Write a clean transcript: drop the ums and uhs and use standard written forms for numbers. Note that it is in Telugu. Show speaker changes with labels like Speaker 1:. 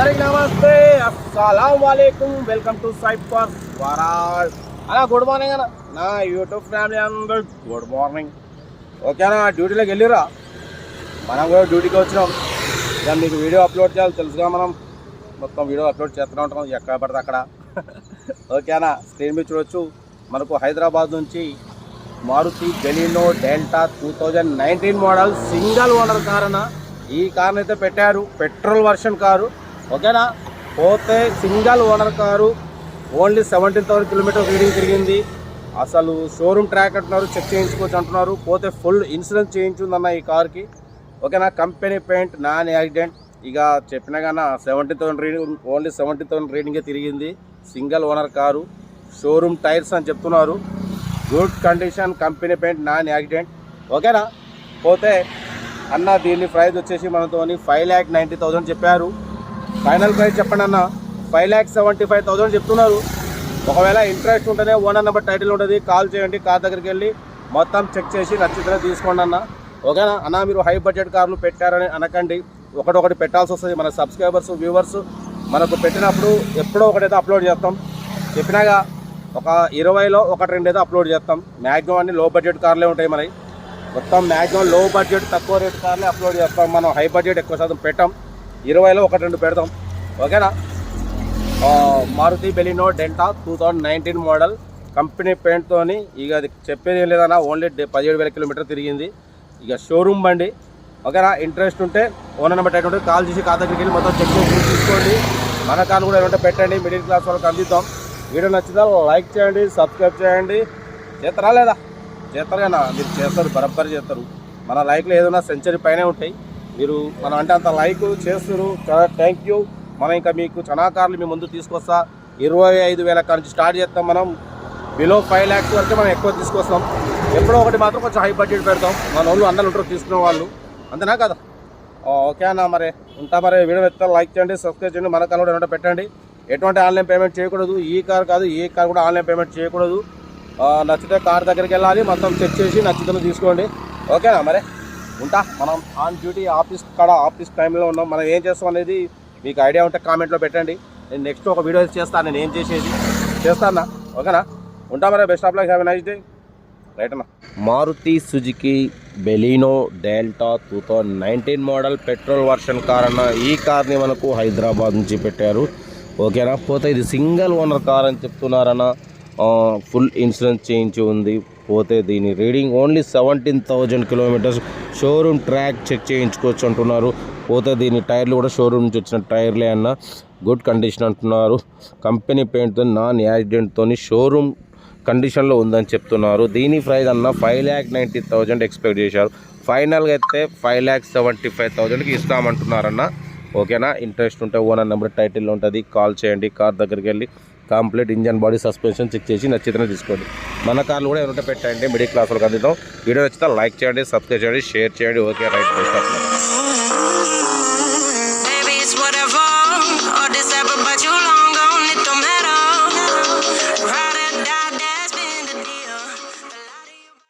Speaker 1: అందరికి నమస్తే, అస్సలాం వాలేకుం. Welcome to Cipher World. అలా గుడ్ మార్నింగ్ అన్న, నా యూట్యూబ్ ఫ్యామిలీ అందరూ గుడ్ మార్నింగ్. ఓకేనా, డ్యూటీలోకి వెళ్ళిరా. మనం కూడా డ్యూటీకి వచ్చినాం. ఇక మీకు వీడియో అప్లోడ్ చేయాలి తెలుసుగా, మనం మొత్తం వీడియో అప్లోడ్ చేస్తూనే ఉంటాం ఎక్కడ పడితే అక్కడ. ఓకేనా, స్క్రీన్ మీద చూడొచ్చు. మనకు హైదరాబాద్ నుంచి Maruti Baleno Delta 2019 model single owner car అన్న. ఈ కార్ని అయితే పెట్టారు, పెట్రోల్ వర్షన్ కారు. ఓకేనా, పోతే single owner car, only 17,000 kilometre reading తిరిగింది. అసలు షోరూమ్ ట్రాక్ అంటున్నారు, చెక్ చేయించుకోవచ్చు అంటున్నారు. పోతే ఫుల్ ఇన్సూరెన్స్ చేయించుందన్న ఈ కార్కి. ఓకేనా, కంపెనీ పెయింట్, నాన్ యాక్సిడెంట్. ఇక చెప్పినా కన్నా 70,000 రీడింగ్, ఓన్లీ 70,000 రీడింగే తిరిగింది. Single owner car, showroom tyres అని చెప్తున్నారు. Good condition, company paint, non accident. ఓకేనా, పోతే అన్న దీని ప్రైస్ వచ్చేసి మనతో 5,90,000 చెప్పారు. ఫైనల్ ప్రైస్ చెప్పండి అన్న. 5,75,000 చెప్తున్నారు. ఒకవేళ ఇంట్రెస్ట్ ఉంటేనే ఓనర్ నెంబర్ టైటిల్ ఉంటుంది, కాల్ చేయండి. కార్ దగ్గరికి వెళ్ళి మొత్తం చెక్ చేసి నచ్చితే తీసుకోండి అన్న. ఓకేనా అన్న, మీరు హై బడ్జెట్ కార్లు పెట్టారని అనకండి, ఒకటొకటి పెట్టాల్సి వస్తుంది. మన సబ్స్క్రైబర్స్ వ్యూవర్స్ మనకు పెట్టినప్పుడు ఎప్పుడో ఒకటైతే అప్లోడ్ చేస్తాం. చెప్పినాగా ఒక 20లో 1-2 అయితే అప్లోడ్ చేస్తాం. మ్యాక్సిమం అన్ని లో బడ్జెట్ కార్లే ఉంటాయి మనకి. మొత్తం మ్యాక్సిమం లో బడ్జెట్ తక్కువ రేట్ కార్లే అప్లోడ్ చేస్తాం. మనం హై బడ్జెట్ ఎక్కువ శాతం పెట్టాం. 20లో 1-2 పెడతాం. ఓకేనా, Maruti Baleno Delta 2019 model company పెయింట్తో. ఇక అది చెప్పేది ఏం లేదన్నా, ఓన్లీ 17,000 కిలోమీటర్ తిరిగింది. ఇక షోరూమ్ బండి. ఓకేనా, ఇంట్రెస్ట్ ఉంటే ఓనర్ నెంబర్ టైట్ కాల్ చేసి కార్ దగ్గరికి వెళ్ళి మొత్తం చెక్ చేసి తీసుకోండి. మన కార్ కూడా ఏమంటే పెట్టండి, మిడిల్ క్లాస్ వాళ్ళకి అందిద్దాం. వీడియో నచ్చితే లైక్ చేయండి, సబ్స్క్రైబ్ చేయండి. చేస్తారా లేదా? చేస్తారుగా, మీరు చేస్తారు, బరబ్బరి చేస్తారు. మన లైక్లో ఏదైనా సెంచరీ పైనే ఉంటాయి. మీరు మనం అంటే అంత లైక్ చేస్తారు, చాలా థ్యాంక్ యూ. మనం ఇంకా మీకు చాలా కార్లు మీ ముందు తీసుకొస్తా. 25,000 కార్ నుంచి స్టార్ట్ చేస్తాం. మనం బిలో 5 lakhs వరకు మనం ఎక్కువ తీసుకొస్తాం. ఎప్పుడో ఒకటి మాత్రం కొంచెం హై బడ్జెట్ పెడతాం. మన వాళ్ళు అందరూ ఉంటారు తీసుకునే వాళ్ళు, అంతేనా కదా? ఓకే అన్న, మరి ఉంటా. మరి వీడియో నచ్చితే లైక్ చేయండి, సబ్స్క్రైబ్ చేయండి. మన కార్ కూడా ఏమంటే పెట్టండి. ఎటువంటి ఆన్లైన్ పేమెంట్ చేయకూడదు. ఈ కార్ కాదు, ఏ కార్ కూడా ఆన్లైన్ పేమెంట్ చేయకూడదు. నచ్చితే కార్ దగ్గరికి వెళ్ళాలి, మొత్తం చెక్ చేసి నచ్చితే తీసుకోండి. ఓకేనా, మరి ఉంటా. మనం ఆన్ డ్యూటీ ఆఫీస్ టైంలో ఉన్నాం. మనం ఏం చేస్తాం అనేది మీకు ఐడియా ఉంటే కామెంట్లో పెట్టండి. నేను నెక్స్ట్ ఒక వీడియో చేస్తాను, నేను ఏం చేసేది చేస్తాను. ఓకేనా, ఉంటా. మరి best of luck, have a nice day. Right అన్న. Maruti Suzuki Baleno Delta 2019 model petrol version car అన్న. ఈ కార్ని మనకు హైదరాబాద్ నుంచి పెట్టారు. ఓకేనా, పోతే ఇది సింగిల్ ఓనర్ కార్ అని చెప్తున్నారన్న. ఫుల్ ఇన్సూరెన్స్ చేయించి ఉంది. పోతే దీని reading only 17,000 kilometres. Showroom track check చేయించుకోవచ్చు అంటున్నారు. పోతే దీని టైర్లు కూడా షోరూమ్ నుంచి వచ్చిన టైర్లే అన్న. గుడ్ కండిషన్ అంటున్నారు. కంపెనీ పెయింట్తో, నాన్ యాక్సిడెంట్తో షోరూమ్ కండిషన్లో ఉందని చెప్తున్నారు. దీని ప్రైస్ అన్న 5,90,000 ఎక్స్పెక్ట్ చేశారు. ఫైనల్గా అయితే 5,75,000కి ఇస్తామంటున్నారన్న. ఓకేనా, ఇంట్రెస్ట్ ఉంటే ఓనర్ నెంబర్ టైటిల్లో ఉంటుంది, కాల్ చేయండి. కార్ దగ్గరికి వెళ్ళి complete engine, body, suspension check చేసి నచ్చితేనే తీసుకోండి. మన కార్లు కూడా ఏమంటే పెట్టండి, మిడిల్ క్లాస్ వాళ్ళకి అందిద్దాం. వీడియో నచ్చితే లైక్ చేయండి, సబ్స్క్రైబ్ చేయండి, షేర్ చేయండి. Okay, right.